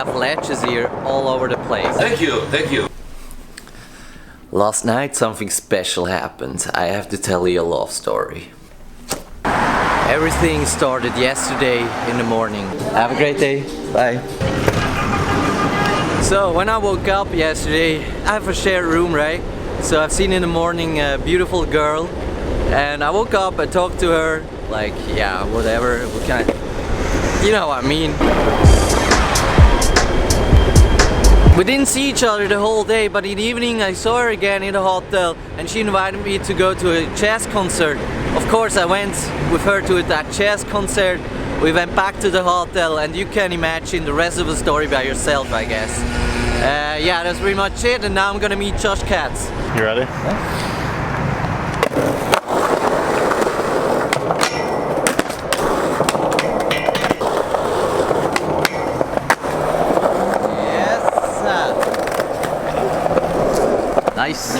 have ledges here all over the place. Thank you, thank you. Last night something special happened. I have to tell you a love story. Everything started yesterday in the morning. Have a great day. Bye. So when I woke up yesterday, I have a shared room, right? So I've seen in the morning a beautiful girl, and I woke up, I talked to her, like, yeah, whatever, what kind of, you know what I mean. We didn't see each other the whole day, but in the evening I saw her again in the hotel, and she invited me to go to a jazz concert. Of course I went with her to that jazz concert. We went back to the hotel, and you can imagine the rest of the story by yourself, I guess. Yeah, that's pretty much it, and now I'm gonna meet Josh Katz. You ready? Yeah. Nice.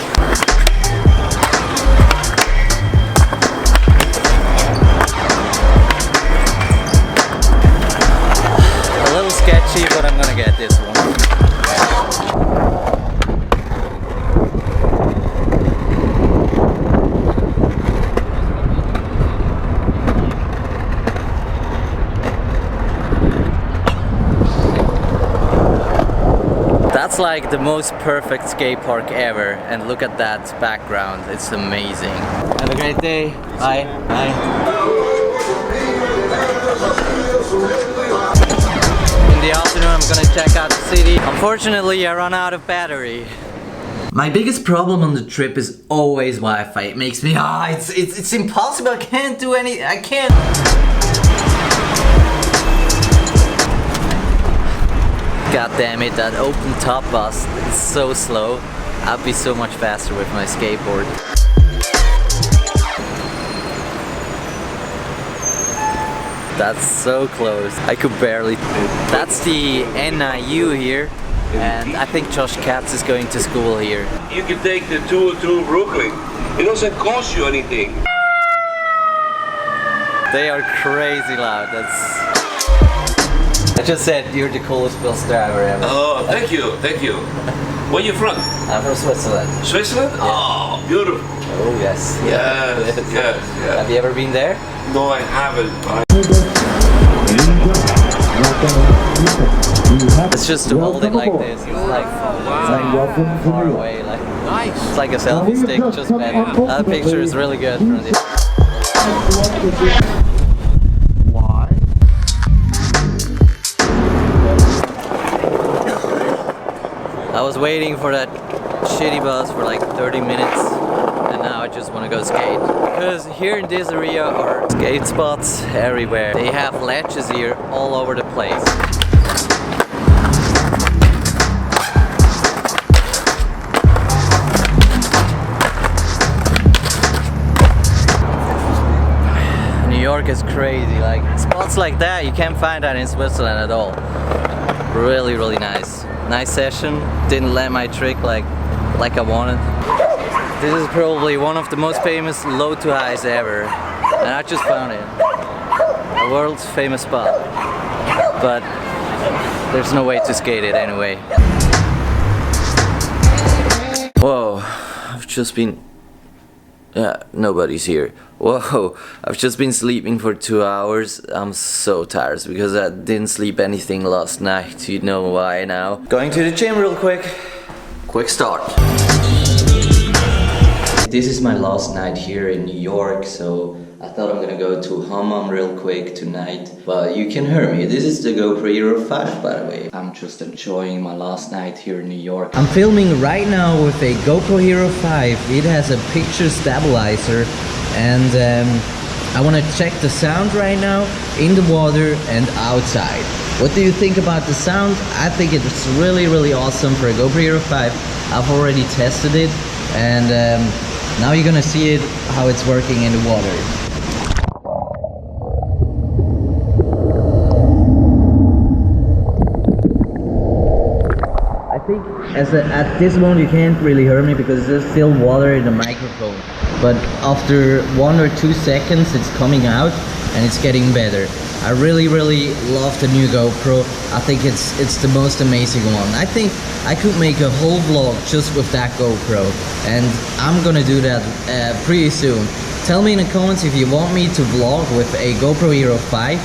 A little sketchy, but I'm gonna get this one. That's like the most perfect skate park ever, and look at that background, it's amazing. Have a great day. Bye. Bye. In the afternoon I'm gonna check out the city. Unfortunately I run out of battery. My biggest problem on the trip is always Wi-Fi. It makes me, it's impossible, I can't do any, I can't. God damn it, that open top bus, it's so slow. I'd be so much faster with my skateboard. That's so close. I could barely. That's the NIU here, and I think Josh Katz is going to school here. You can take the tour to Brooklyn. It doesn't cost you anything. They are crazy loud. I just said you're the coolest bus driver ever. Oh, thank you, thank you. Where you from? I'm from Switzerland. Switzerland? Yeah. Oh, beautiful. Oh yes. Yes, yes. Have you ever been there? No, I haven't. It's just to hold it like this. It's like far away. Like nice. It's like a selfie stick, just better. That picture is really good from this. I was waiting for that shitty bus for like 30 minutes, and now I just want to go skate. Because here in this area are skate spots everywhere. They have ledges here all over the place. New York is crazy, like spots like that you can't find that in Switzerland at all. Really, really nice. Nice session, didn't land my trick like I wanted. This is probably one of the most famous low to highs ever, and I just found it. A world's famous spot, but there's no way to skate it anyway. Whoa, I've just been... Yeah, nobody's here. Whoa, I've just been sleeping for 2 hours. I'm so tired because I didn't sleep anything last night. You know why now. Going to the gym real quick. Quick start. This is my last night here in New York, so I thought I'm gonna go to Hammam real quick tonight. But you can hear me. This is the GoPro Hero 5, by the way. I'm just enjoying my last night here in New York. I'm filming right now with a GoPro Hero 5. It has a picture stabilizer, and I want to check the sound right now in the water and outside. What do you think about the sound? I think it's really, really awesome for a GoPro Hero 5. I've already tested it, and now you're gonna see it how it's working in the water. I think at this moment you can't really hear me because there's still water in the microphone. But after 1 or 2 seconds it's coming out and it's getting better. I really love the new GoPro. I think it's the most amazing one. I think I could make a whole vlog just with that GoPro, and I'm gonna do that pretty soon. Tell me in the comments if you want me to vlog with a GoPro Hero 5.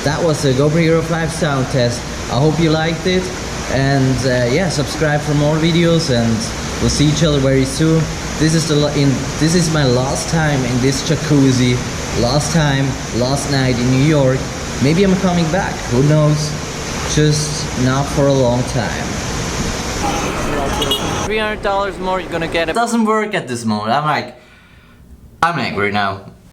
That was a GoPro Hero 5 sound test. I hope you liked it, and yeah, subscribe for more videos, and we'll see each other very soon. This is my last time in this jacuzzi. Last night in New York. Maybe I'm coming back, who knows? Just not for a long time. $300 more, you're gonna get it. Doesn't work at this moment. I'm angry now.